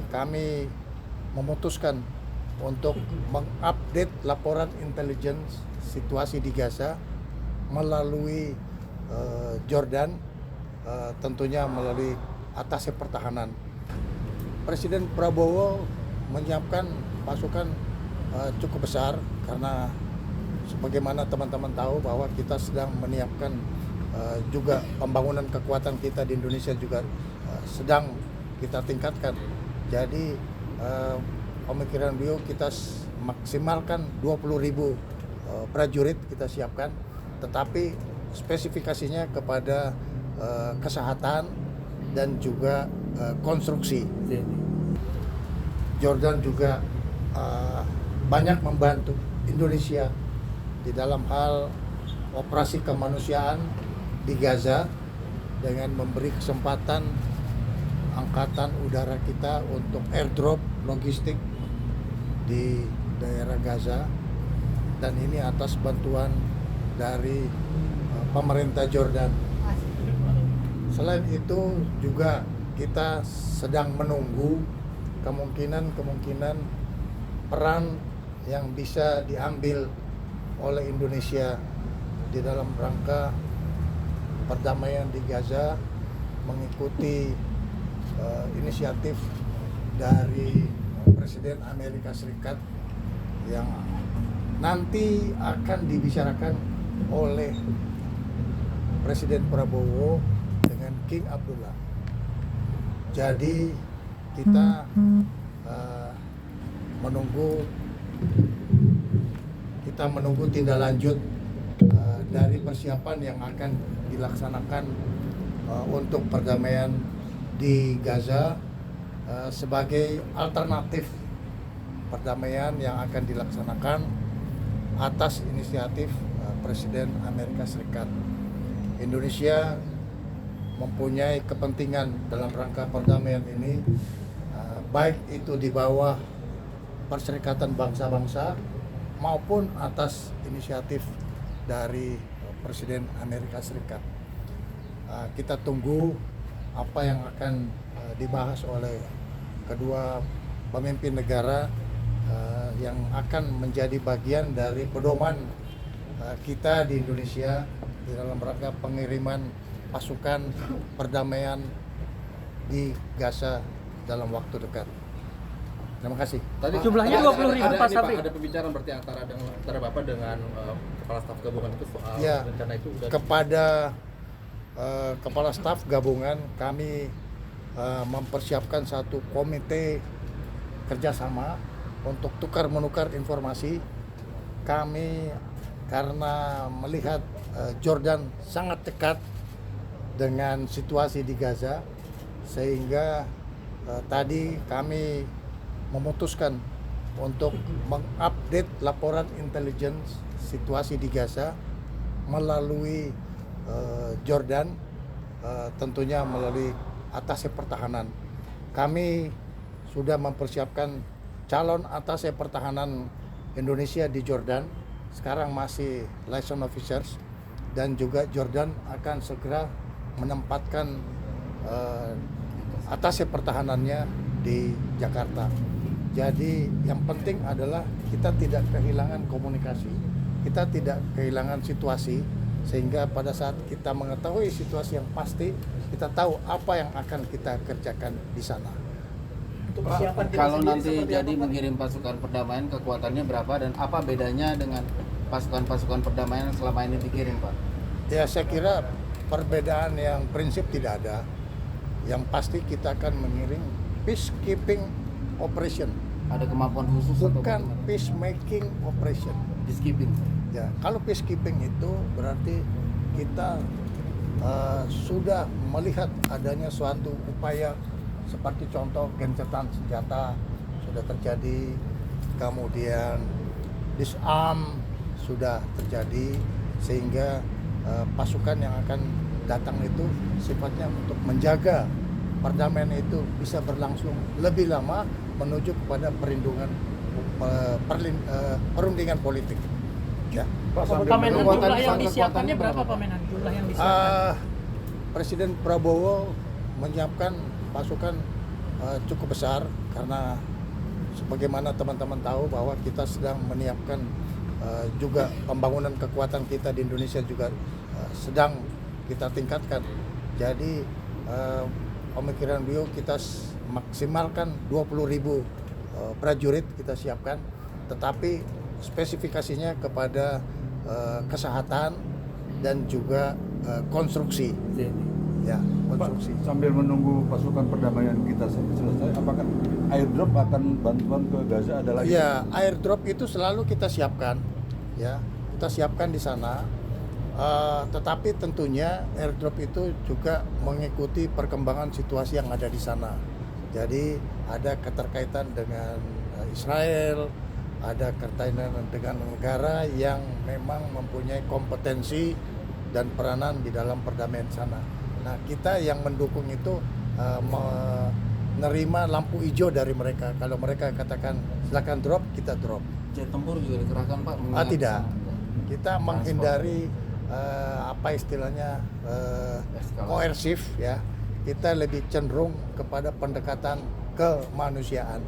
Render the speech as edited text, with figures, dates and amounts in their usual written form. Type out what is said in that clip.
kami memutuskan untuk mengupdate laporan intelijen situasi di Gaza melalui Jordan, tentunya melalui atasnya pertahanan. Presiden Prabowo menyiapkan pasukan cukup besar karena sebagaimana teman-teman tahu bahwa kita sedang menyiapkan juga pembangunan kekuatan kita di Indonesia juga sedang kita tingkatkan. Jadi pemikiran beliau kita maksimalkan 20.000 prajurit kita siapkan, tetapi spesifikasinya kepada kesehatan dan juga konstruksi. Jordan juga banyak membantu Indonesia di dalam hal operasi kemanusiaan di Gaza dengan memberi kesempatan angkatan udara kita untuk airdrop logistik di daerah Gaza, dan ini atas bantuan dari pemerintah Jordan. Selain itu juga kita sedang menunggu kemungkinan peran yang bisa diambil oleh Indonesia di dalam rangka perdamaian di Gaza, mengikuti inisiatif dari Presiden Amerika Serikat yang nanti akan dibicarakan oleh Presiden Prabowo dengan King Abdullah. Jadi kita menunggu tindak lanjut dari persiapan yang akan dilaksanakan untuk perdamaian di Gaza sebagai alternatif perdamaian yang akan dilaksanakan atas inisiatif Presiden Amerika Serikat. Indonesia mempunyai kepentingan dalam rangka perdamaian ini, baik itu di bawah Perserikatan Bangsa-Bangsa maupun atas inisiatif dari Presiden Amerika Serikat. Kita tunggu apa yang akan dibahas oleh kedua pemimpin negara yang akan menjadi bagian dari pedoman kita di Indonesia di dalam rangka pengiriman pasukan perdamaian di Gaza dalam waktu dekat. Terima kasih. Tadi jumlahnya 20.000 Pak Sabri. Ada pembicaraan berarti antara Bapak dengan Kepala Staf Gabungan itu soal rencana itu udah kepada Kepala Staf Gabungan kami mempersiapkan satu komite kerjasama untuk tukar-menukar informasi. Kami karena melihat Jordan sangat dekat dengan situasi di Gaza, sehingga tadi kami memutuskan untuk mengupdate laporan intelijen situasi di Gaza melalui Jordan, tentunya melalui atasnya pertahanan. Kami sudah mempersiapkan calon atasnya pertahanan Indonesia di Jordan, sekarang masih liaison officers, dan juga Jordan akan segera menempatkan atasnya pertahanannya di Jakarta. Jadi yang penting adalah kita tidak kehilangan komunikasi, kita tidak kehilangan situasi, sehingga pada saat kita mengetahui situasi yang pasti, kita tahu apa yang akan kita kerjakan di sana. Kalau nanti jadi mengirim pasukan perdamaian, kekuatannya berapa dan apa bedanya dengan pasukan-pasukan perdamaian yang selama ini dikirim, Pak? Ya, saya kira perbedaan yang prinsip tidak ada. Yang pasti kita akan mengirim peacekeeping operation. Ada kemampuan khusus bukan peacemaking operation. Peacekeeping. Ya, kalau peacekeeping itu berarti kita sudah melihat adanya suatu upaya seperti contoh gencatan senjata sudah terjadi, kemudian disarm sudah terjadi, sehingga pasukan yang akan datang itu sifatnya untuk menjaga perdamaian itu bisa berlangsung lebih lama menuju kepada perundingan politik. Ya. Pamenan jumlah yang disiapkannya berapa, Pamenan jumlah yang disiapkan? Presiden Prabowo menyiapkan pasukan cukup besar karena sebagaimana teman-teman tahu bahwa kita sedang menyiapkan juga pembangunan kekuatan kita di Indonesia juga sedang kita tingkatkan. Jadi pemikiran beliau kita maksimalkan 20.000 prajurit kita siapkan, tetapi spesifikasinya kepada kesehatan dan juga konstruksi. Ya, konstruksi. Pak, sambil menunggu pasukan perdamaian kita selesai, apakah airdrop akan bantuan ke Gaza ada lagi? Ya, airdrop itu selalu kita siapkan, ya, kita siapkan di sana. Tetapi tentunya airdrop itu juga mengikuti perkembangan situasi yang ada di sana. Jadi ada keterkaitan dengan Israel, ada keterkaitan dengan negara yang memang mempunyai kompetensi dan peranan di dalam perdamaian sana. Nah, kita yang mendukung itu menerima lampu hijau dari mereka. Kalau mereka katakan silakan drop, kita drop. Jet tempur juga dikerahkan Pak? Tidak. Kita menghindari apa istilahnya koersif, ya. Kita lebih cenderung kepada pendekatan kemanusiaan.